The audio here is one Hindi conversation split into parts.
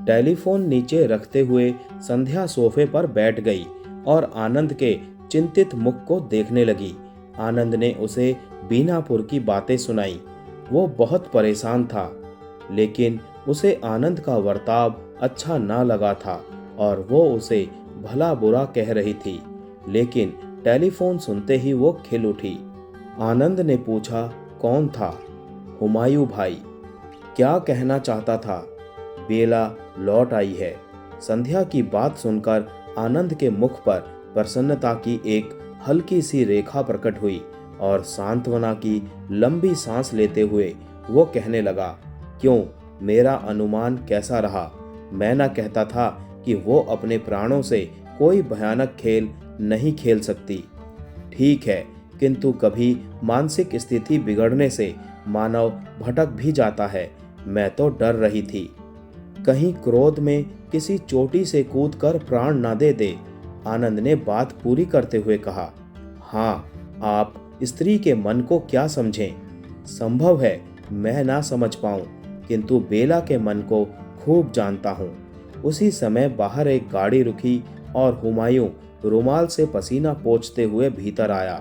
टेलीफोन नीचे रखते हुए संध्या सोफे पर बैठ गई और आनंद के चिंतित मुख को देखने लगी। आनंद ने उसे बीनापुर की बातें सुनाई। वो बहुत परेशान था, लेकिन उसे आनंद का बर्ताव अच्छा ना लगा था और वो उसे भला बुरा कह रही थी। लेकिन टेलीफोन सुनते ही वो खिल उठी। आनंद ने पूछा, कौन था? हुमायूं भाई। क्या कहना चाहता था? बेला लौट आई है। संध्या की बात सुनकर आनंद के मुख पर प्रसन्नता की एक हल्की सी रेखा प्रकट हुई और सांत्वना की लंबी सांस लेते हुए वो कहने लगा, क्यों, मेरा अनुमान कैसा रहा? मैं ना कहता था कि वो अपने प्राणों से कोई भयानक खेल नहीं खेल सकती। ठीक है, किंतु कभी मानसिक स्थिति बिगड़ने से मानव भटक भी जाता है। मैं तो डर रही थी, कहीं क्रोध में किसी चोटी से कूदकर प्राण ना दे दे। आनंद ने बात पूरी करते हुए कहा, हाँ, आप स्त्री के मन को क्या समझें? संभव है मैं ना समझ पाऊं, किंतु बेला के मन को खूब जानता हूं। उसी समय बाहर एक गाड़ी रुकी और हुमायूं रुमाल से पसीना पोंछते हुए भीतर आया।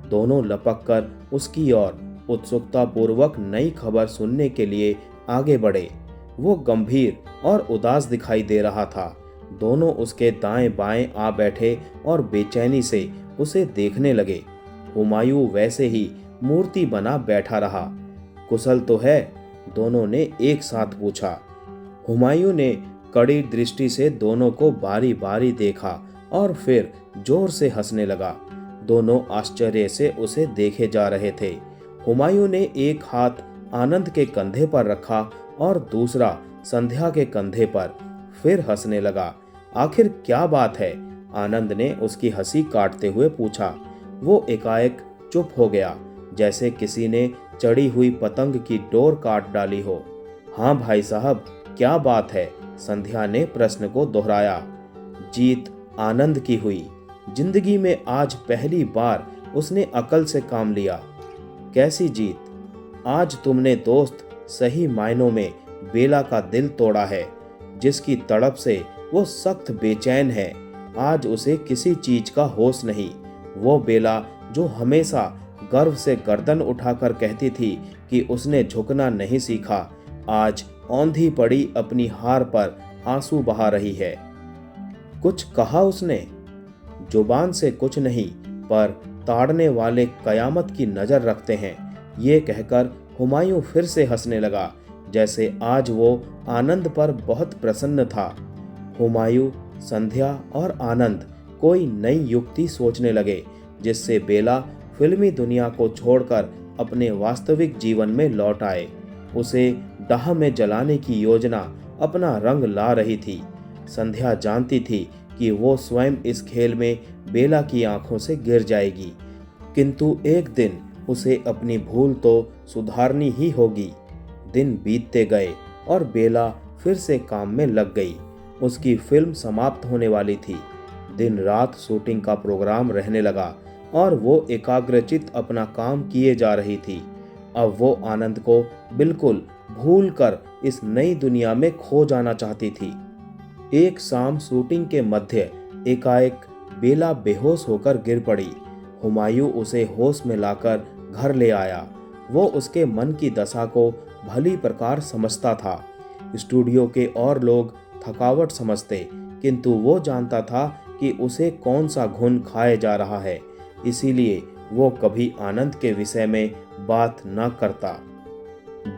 दोनों लपककर उसकी ओर उत्सुकता पूर्वक नई खबर सुनने के लिए आगे बढ़े। वो गंभीर और उदास दिखाई दे रहा था। दोनों उसके दाएं बाएं आ बैठे और बेचैनी से उसे देखने लगे। हुमायूं वैसे ही मूर्ति बना बैठा रहा। कुशल तो है? दोनों ने एक साथ पूछा। हुमायूं ने कड़ी दृष्टि से दोनों को बारी बारी देखा और फिर जोर से हंसने लगा। दोनों आश्चर्य से उसे देखे जा रहे थे। हुमायूं ने एक हाथ आनंद के कंधे पर रखा और दूसरा संध्या के कंधे पर, फिर हंसने लगा। आखिर क्या बात है? आनंद ने उसकी हंसी काटते हुए पूछा। वो एकाएक चुप हो गया, जैसे किसी ने चढ़ी हुई पतंग की डोर काट डाली हो। हाँ भाई साहब, क्या बात है? संध्या ने प्रश्न को दोहराया। जीत आनंद की हुई। जिंदगी में आज पहली बार उसने अकल से काम लिया। कैसी जीत? आज तुमने दोस्त सही मायनों में बेला का दिल तोड़ा है, जिसकी तड़प से वो सख्त बेचैन है। आज उसे किसी चीज का होश नहीं। वो बेला जो हमेशा गर्व से गर्दन उठाकर कहती थी कि उसने झुकना नहीं सीखा, आज औंधी पड़ी अपनी हार पर आंसू बहा रही है। कुछ कहा उसने? जुबान से कुछ नहीं, पर ताड़ने वाले कयामत की नजर रखते हैं। ये कहकर हुमायूं फिर से हंसने लगा, जैसे आज वो आनंद पर बहुत प्रसन्न था। हुमायूं, संध्या और आनंद कोई नई युक्ति सोचने लगे, जिससे बेला फिल्मी दुनिया को छोड़कर अपने वास्तविक जीवन में लौट आए। उसे डाह में जलाने की योजना अपना रंग ला रही थी। संध्या जानती थी कि वो स्वयं इस खेल में बेला की आंखों से गिर जाएगी, किंतु एक दिन उसे अपनी भूल तो सुधारनी ही होगी। दिन बीतते गए और बेला फिर से काम में लग गई। उसकी फिल्म समाप्त होने वाली थी। दिन रात शूटिंग का प्रोग्राम रहने लगा और वो एकाग्रचित अपना काम किए जा रही थी। अब वो आनंद को बिल्कुल भूलकर इस नई दुनिया में खो जाना चाहती थी। एक शाम शूटिंग के मध्य एकाएक बेला बेहोश होकर गिर पड़ी। हुमायूं उसे होश में लाकर घर ले आया। वो उसके मन की दशा को भली प्रकार समझता था। स्टूडियो के और लोग थकावट समझते, किंतु वो जानता था कि उसे कौन सा घुन खाए जा रहा है। इसीलिए वो कभी आनंद के विषय में बात न करता।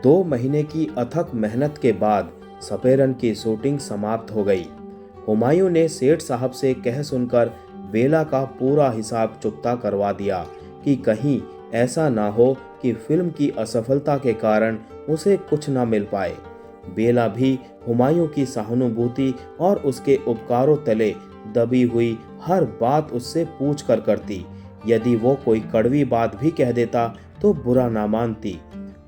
2 महीने की अथक मेहनत के बाद सपेरन की शूटिंग समाप्त हो गई। हुमायूं ने सेठ साहब से कह सुनकर बेला का पूरा हिसाब चुकता करवा दिया कि कहीं ऐसा ना हो कि फिल्म की असफलता के कारण उसे कुछ ना मिल पाए। बेला भी हुमायूं की सहानुभूति और उसके उपकारों तले दबी हुई हर बात उससे पूछ कर करती। यदि वो कोई कड़वी बात भी कह देता तो बुरा ना मानती।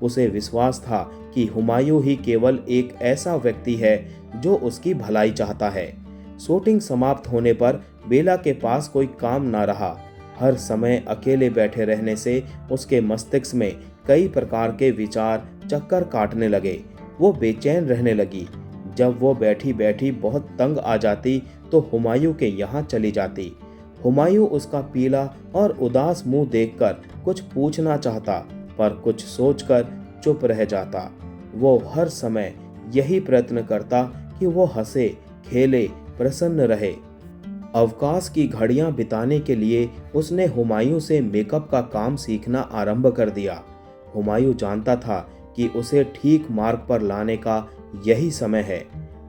उसे विश्वास था कि हुमायूं ही केवल एक ऐसा व्यक्ति है जो उसकी भलाई चाहता है। शूटिंग समाप्त होने पर बेला के पास कोई काम ना रहा। हर समय अकेले बैठे रहने से उसके मस्तिष्क में कई प्रकार के विचार चक्कर काटने लगे। वो बेचैन रहने लगी। जब वो बैठी बैठी बहुत तंग आ जाती तो हुमायूं के यहाँ चली जाती। हुमायूं उसका पीला और उदास मुंह देखकर कुछ पूछना चाहता, पर कुछ सोचकर चुप रह जाता। वो हर समय यही प्रयत्न करता कि वो हंसे, खेले, प्रसन्न रहे। अवकाश की घड़ियां बिताने के लिए उसने हुमायूं से मेकअप का काम सीखना आरंभ कर दिया। हुमायूं जानता था कि उसे ठीक मार्ग पर लाने का यही समय है।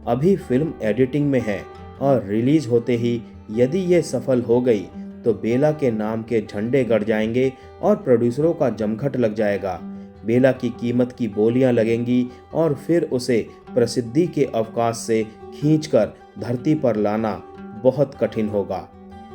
अभी फिल्म एडिटिंग में है और रिलीज होते ही यदि ये सफल हो गई तो बेला के नाम के झंडे गड़ जाएंगे और प्रोड्यूसरों का जमघट लग जाएगा। बेला की कीमत की बोलियां लगेंगी और फिर उसे प्रसिद्धि के अवकाश से खींचकर धरती पर लाना बहुत कठिन होगा।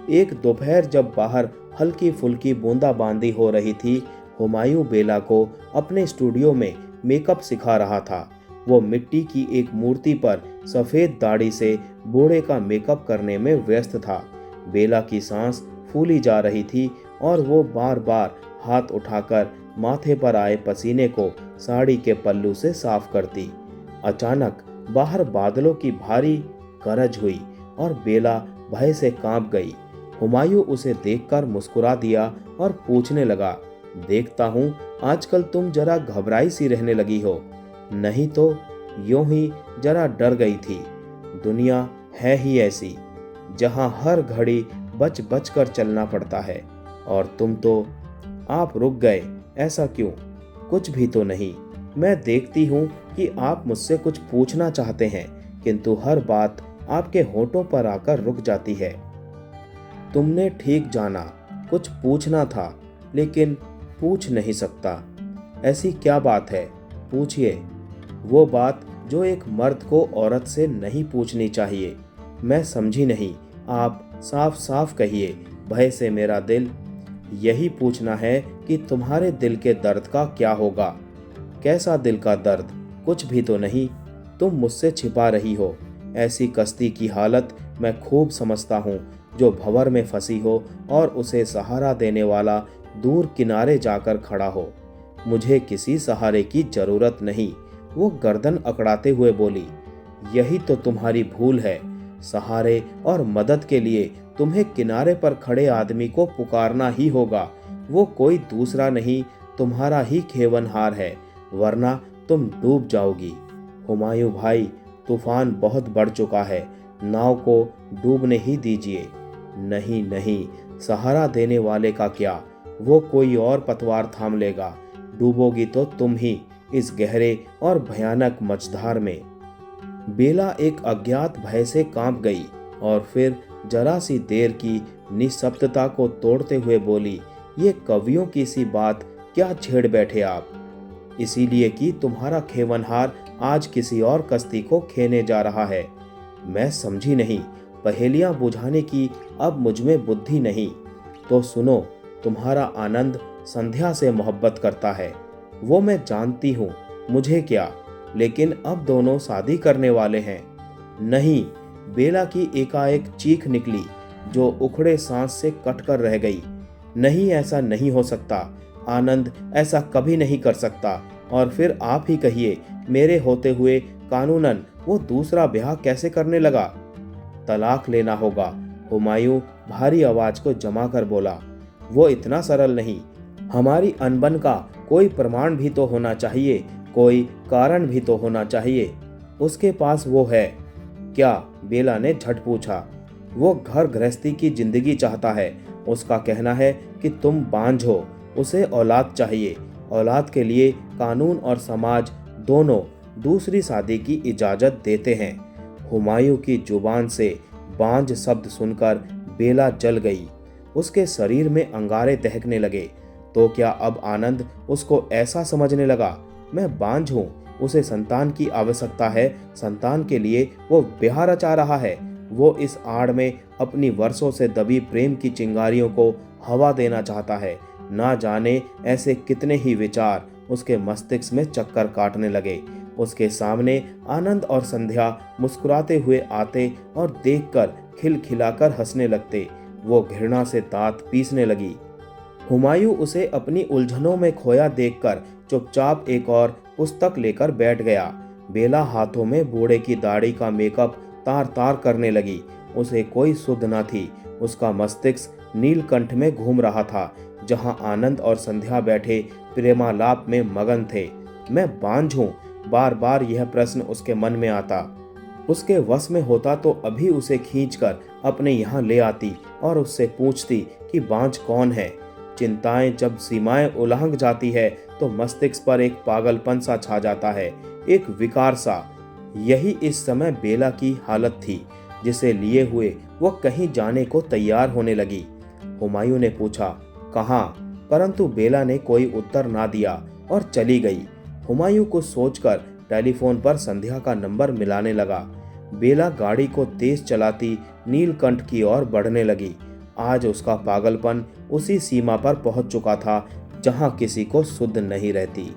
एक दोपहर जब बाहर हल्की फुल्की बूंदाबांदी हो रही थी, हुमायूं बेला को अपने स्टूडियो में मेकअप सिखा रहा था। वो मिट्टी की एक मूर्ति पर सफेद दाढ़ी से बूढ़े का मेकअप करने में व्यस्त था। बेला की सांस फूली जा रही थी और वो बार बार हाथ उठाकर माथे पर आए पसीने को साड़ी के पल्लू से साफ करती। अचानक बाहर बादलों की भारी गरज हुई और बेला भय से कांप गई। हुमायूं उसे देखकर मुस्कुरा दिया और पूछने लगा, देखता हूँ आजकल तुम जरा घबराई सी रहने लगी हो। नहीं तो यूं ही जरा डर गई थी। दुनिया है ही ऐसी, जहां हर घड़ी बच बच कर चलना पड़ता है। और तुम तो आप रुक गए, ऐसा क्यों? कुछ भी तो नहीं। मैं देखती हूँ कि आप मुझसे कुछ पूछना चाहते हैं, किंतु हर बात आपके होठों पर आकर रुक जाती है। तुमने ठीक जाना, कुछ पूछना था, लेकिन पूछ नहीं सकता। ऐसी क्या बात है? पूछिए। वो बात जो एक मर्द को औरत से नहीं पूछनी चाहिए। मैं समझी नहीं, आप साफ साफ कहिए। भय से मेरा दिल। यही पूछना है कि तुम्हारे दिल के दर्द का क्या होगा। कैसा दिल का दर्द? कुछ भी तो नहीं। तुम मुझसे छिपा रही हो। ऐसी कश्ती की हालत मैं खूब समझता हूँ जो भंवर में फंसी हो और उसे सहारा देने वाला दूर किनारे जाकर खड़ा हो। मुझे किसी सहारे की जरूरत नहीं। वो गर्दन अकड़ाते हुए बोली, यही तो तुम्हारी भूल है। सहारे और मदद के लिए तुम्हें किनारे पर खड़े आदमी को पुकारना ही होगा। वो कोई दूसरा नहीं, तुम्हारा ही खेवनहार है, वरना तुम डूब जाओगी। हुमायूं भाई, तूफान बहुत बढ़ चुका है, नाव को डूबने ही दीजिए। नहीं नहीं, सहारा देने वाले का क्या, वो कोई और पतवार थाम लेगा। डूबोगी तो तुम ही, इस गहरे और भयानक मझधार में। बेला एक अज्ञात भय से कांप गई और फिर जरा सी देर की निशब्दता को तोड़ते हुए बोली, ये कवियों की सी बात क्या छेड़ बैठे आप? इसीलिए कि तुम्हारा खेवनहार आज किसी और कश्ती को खेने जा रहा है। मैं समझी नहीं। पहेलियां बुझाने की अब मुझमें बुद्धि नहीं। तो सुनो, तुम्हारा आनंद संध्या से मोहब्बत करता है, वो मैं जानती हूँ। मुझे क्या, लेकिन अब दोनों शादी करने वाले हैं। नहीं, बेला की एकाएक चीख निकली जो उखड़े सांस से कटकर रह गई। नहीं, ऐसा नहीं हो सकता। आनंद ऐसा कभी नहीं कर सकता। और फिर आप ही कहिए, मेरे होते हुए कानूनन वो दूसरा ब्याह कैसे करने लगा? तलाक लेना होगा। हुमायूं भारी आवाज को जमा कर बोला, वो इतना सरल नहीं। हमारी अनबन का कोई प्रमाण भी तो होना चाहिए, कोई कारण भी तो होना चाहिए। उसके पास वो है क्या? बेला ने झट पूछा। वो घर गृहस्थी की जिंदगी चाहता है। उसका कहना है कि तुम बांझ हो, उसे औलाद चाहिए। औलाद के लिए कानून और समाज दोनों दूसरी शादी की इजाजत देते हैं। हुमायूं की जुबान से बांझ शब्द सुनकर बेला जल गई। उसके शरीर में अंगारे दहकने लगे। तो क्या अब आनंद उसको ऐसा समझने लगा? मैं बांझ हूँ, उसे संतान की आवश्यकता है, संतान के लिए वो ब्याह रचा रहा है। वो इस आड़ में अपनी वर्षों से दबी प्रेम की चिंगारियों को हवा देना चाहता है। ना जाने ऐसे कितने ही विचार उसके मस्तिष्क में चक्कर काटने लगे। उसके सामने आनंद और संध्या मुस्कुराते हुए आते और देखकर खिलखिलाकर हंसने लगते। वो घृणा से दांत पीसने लगी। हुमायूं उसे अपनी उलझनों में खोया देखकर चुपचाप एक और पुस्तक लेकर बैठ गया। बेला हाथों में बूढ़े की दाढ़ी का मेकअप तार तार करने लगी। उसे कोई सुध न थी। उसका मस्तिष्क नीलकंठ में घूम रहा था, जहां आनंद और संध्या बैठे प्रेमालाप में मगन थे। मैं बांझ हूं? बार बार यह प्रश्न उसके मन में आता। उसके वश में होता तो अभी उसे खींचकर अपने यहाँ ले आती और उससे पूछती कि बांझ कौन है। चिंताएं जब सीमाएं उल्लंघ जाती है तो मस्तिष्क पर एक पागलपन सा छा जाता है, एक विकार सा। यही इस समय बेला की हालत थी, जिसे लिए हुए वो कहीं जाने को तैयार होने लगी। हुमायूं ने पूछा, कहाँ? परंतु बेला ने कोई उत्तर ना दिया और चली गई। हुमायूं कुछ सोचकर टेलीफोन पर संध्या का नंबर मिलाने लगा। बेला गाड़ी को तेज चलाती नीलकंठ की ओर बढ़ने लगी। आज उसका पागलपन उसी सीमा पर पहुंच चुका था जहां किसी को सुध नहीं रहती।